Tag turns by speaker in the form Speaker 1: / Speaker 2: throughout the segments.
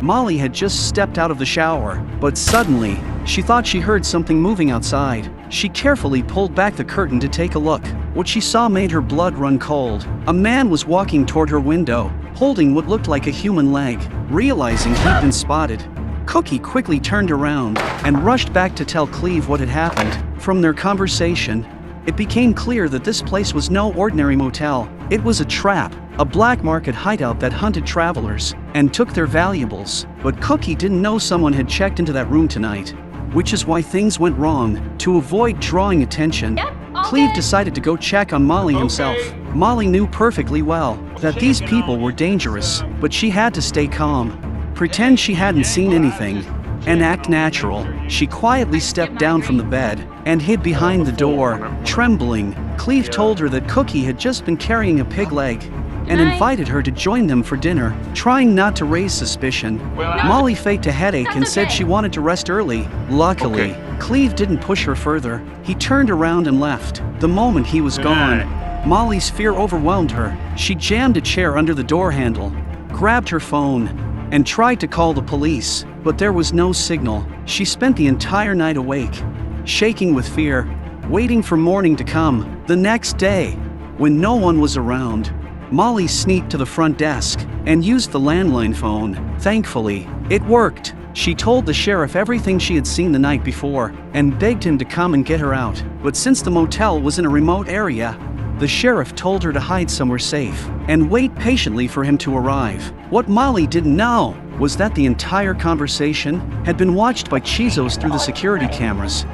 Speaker 1: Molly had just stepped out of the shower, but suddenly, she thought she heard something moving outside. She carefully pulled back the curtain to take a look. What she saw made her blood run cold. A man was walking toward her window, holding what looked like a human leg. Realizing he'd been spotted, Cookie quickly turned around and rushed back to tell Cleve what had happened. From their conversation, it became clear that this place was no ordinary motel. It was a trap, a black market hideout that hunted travelers and took their valuables. But Cookie didn't know someone had checked into that room tonight, which is why things went wrong. To avoid drawing attention, Cleve decided to go check on Molly himself. Molly knew perfectly well that these people were dangerous, but she had to stay calm, pretend she hadn't seen anything, and act natural. She quietly stepped down from the bed and hid behind the door. Trembling, Cleve told her that Cookie had just been carrying a pig leg and invited her to join them for dinner. Trying not to raise suspicion, Molly faked a headache and said she wanted to rest early. Luckily, Cleve didn't push her further. He turned around and left. The moment he was gone, Molly's fear overwhelmed her. She jammed a chair under the door handle, grabbed her phone, and tried to call the police, but there was no signal. She spent the entire night awake, shaking with fear, waiting for morning to come. The next day, when no one was around, Molly sneaked to the front desk and used the landline phone. Thankfully, it worked. She told the sheriff everything she had seen the night before and begged him to come and get her out. But since the motel was in a remote area, the sheriff told her to hide somewhere safe and wait patiently for him to arrive. What Molly didn't know was that the entire conversation had been watched by Chizos through the security cameras.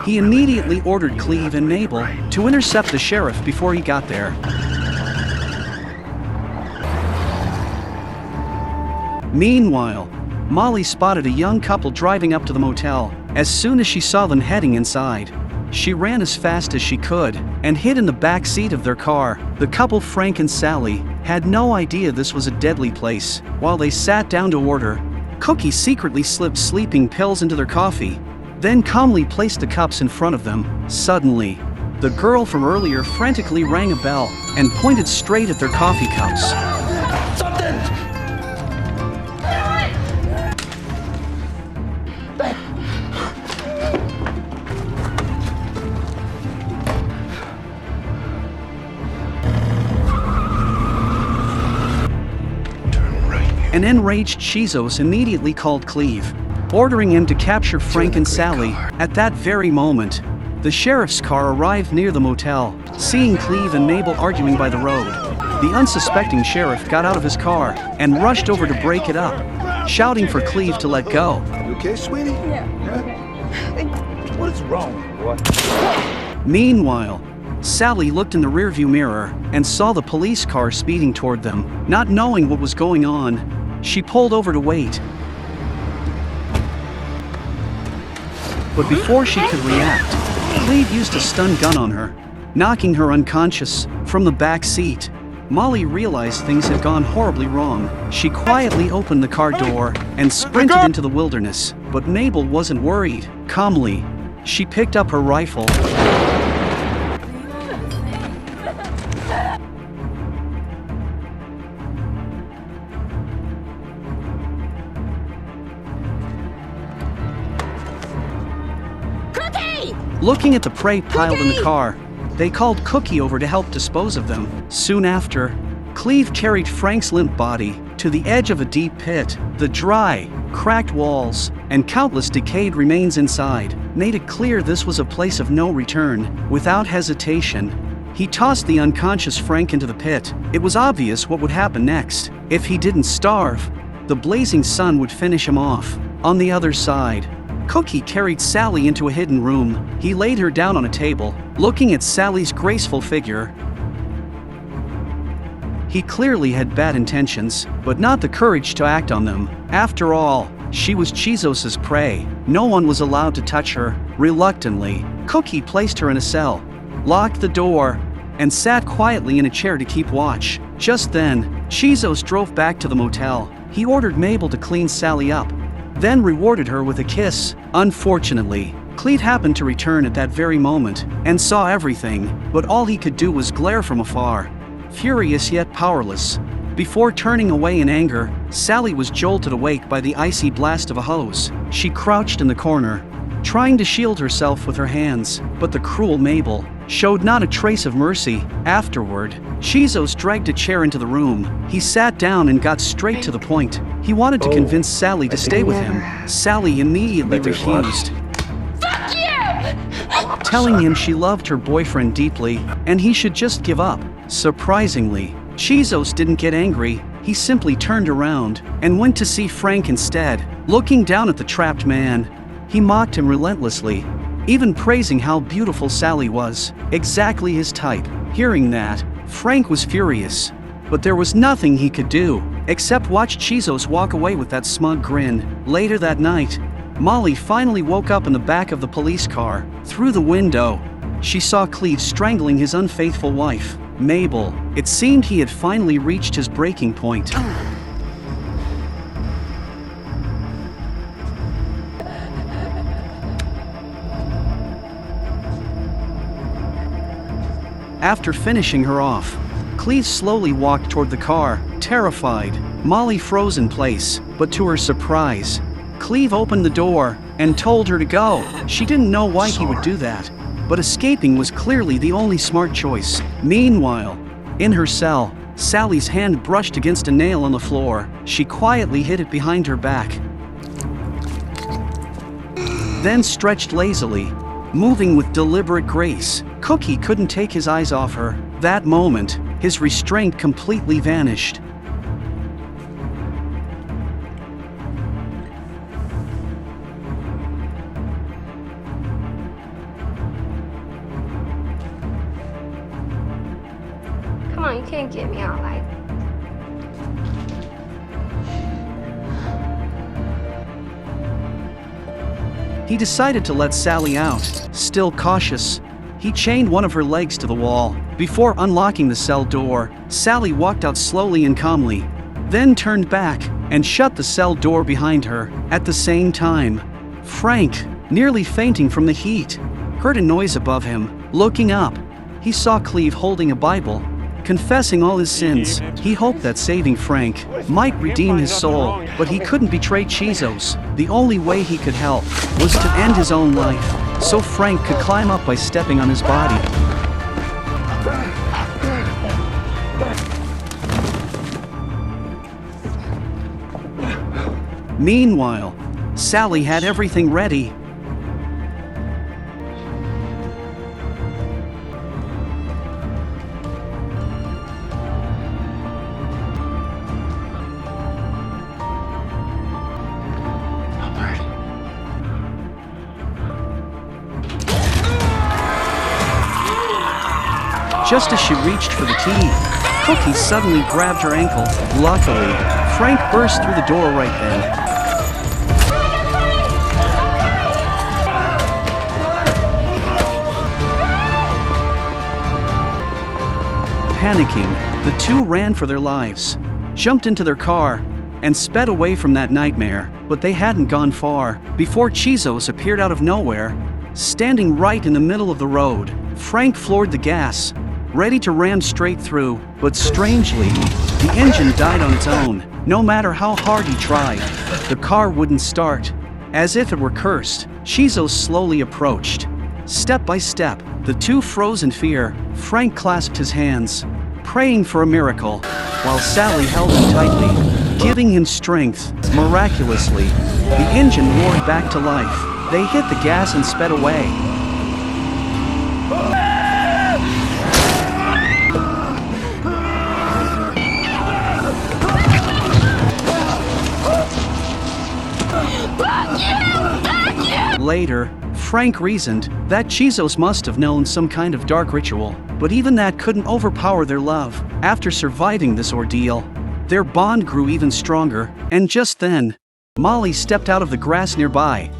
Speaker 1: He immediately ordered Cleve and Mabel to intercept the sheriff before he got there. Meanwhile, Molly spotted a young couple driving up to the motel. As soon as she saw them heading inside, she ran as fast as she could and hid in the back seat of their car. The couple, Frank and Sally, had no idea this was a deadly place. While they sat down to order, Cookie secretly slipped sleeping pills into their coffee, then calmly placed the cups in front of them. Suddenly, the girl from earlier frantically rang a bell and pointed straight at their coffee cups.
Speaker 2: Something!
Speaker 1: An enraged Chizos immediately called Cleve, ordering him to capture Frank and Sally. At that very moment, the sheriff's car arrived near the motel. Seeing Cleve and Mabel arguing by the road, the unsuspecting sheriff got out of his car and rushed over to break it up, shouting for Cleve to let go.
Speaker 2: You okay, sweetie? Yeah. Hey, what is wrong? What?
Speaker 1: Meanwhile, Sally looked in the rearview mirror and saw the police car speeding toward them. Not knowing what was going on, she pulled over to wait. But before she could react, Cleve used a stun gun on her, knocking her unconscious. From the back seat, Molly realized things had gone horribly wrong. She quietly opened the car door and sprinted into the wilderness. But Mabel wasn't worried. Calmly, she picked up her rifle Looking at the prey piled in the car, they called Cookie over to help dispose of them. Soon after, Cleve carried Frank's limp body to the edge of a deep pit. The dry, cracked walls and countless decayed remains inside made it clear this was a place of no return. Without hesitation, he tossed the unconscious Frank into the pit. It was obvious what would happen next. If he didn't starve, the blazing sun would finish him off. On the other side, Cookie carried Sally into a hidden room. He laid her down on a table. Looking at Sally's graceful figure, he clearly had bad intentions, but not the courage to act on them. After all, she was Chizos' prey. No one was allowed to touch her. Reluctantly, Cookie placed her in a cell, locked the door, and sat quietly in a chair to keep watch. Just then, Chizos drove back to the motel. He ordered Mabel to clean Sally up, then rewarded her with a kiss. Unfortunately, Cleve happened to return at that very moment and saw everything, but all he could do was glare from afar, furious yet powerless. Before turning away in anger, Sally was jolted awake by the icy blast of a hose. She crouched in the corner, trying to shield herself with her hands, but the cruel Mabel showed not a trace of mercy. Afterward, Chizos dragged a chair into the room. He sat down and got straight to the point. He wanted to convince Sally to stay with him. Sally immediately refused, telling him she loved her boyfriend deeply and he should just give up. Surprisingly, Chizos didn't get angry. He simply turned around and went to see Frank instead. Looking down at the trapped man, he mocked him relentlessly, even praising how beautiful Sally was, exactly his type. Hearing that, Frank was furious, but there was nothing he could do except watch Chizos walk away with that smug grin. Later that night, Molly finally woke up in the back of the police car. Through the window, she saw Cleve strangling his unfaithful wife, Mabel. It seemed he had finally reached his breaking point. After finishing her off, Cleve slowly walked toward the car, terrified. Molly froze in place, but to her surprise, Cleve opened the door and told her to go. She didn't know why he would do that, but escaping was clearly the only smart choice. Meanwhile, in her cell, Sally's hand brushed against a nail on the floor. She quietly hid it behind her back, then stretched lazily, moving with deliberate grace. Cookie couldn't take his eyes off her. That moment, his restraint completely vanished.
Speaker 3: Come on, you can't get me out like.
Speaker 1: He decided to let Sally out. Still cautious, he chained one of her legs to the wall. Before unlocking the cell door, Sally walked out slowly and calmly, then turned back and shut the cell door behind her. At the same time, Frank, nearly fainting from the heat, heard a noise above him. Looking up, he saw Cleve holding a Bible, confessing all his sins. He hoped that saving Frank might redeem his soul, but he couldn't betray Chizos. The only way he could help was to end his own life, so Frank could climb up by stepping on his body. Meanwhile, Sally had everything ready. Just as she reached for the key, Cookie suddenly grabbed her ankle. Luckily, Frank burst through the door right then. Panicking, the two ran for their lives, jumped into their car, and sped away from that nightmare. But they hadn't gone far before Chizos appeared out of nowhere, standing right in the middle of the road. Frank floored the gas, ready to ram straight through, but strangely, the engine died on its own. No matter how hard he tried, the car wouldn't start. As if it were cursed, Chizos slowly approached. Step by step, the two froze in fear. Frank clasped his hands, praying for a miracle, while Sally held him tightly, giving him strength. Miraculously, the engine roared back to life. They hit the gas and sped away. Later, Frank reasoned that Chizos must have known some kind of dark ritual, but even that couldn't overpower their love. After surviving this ordeal, their bond grew even stronger, and just then, Molly stepped out of the grass nearby.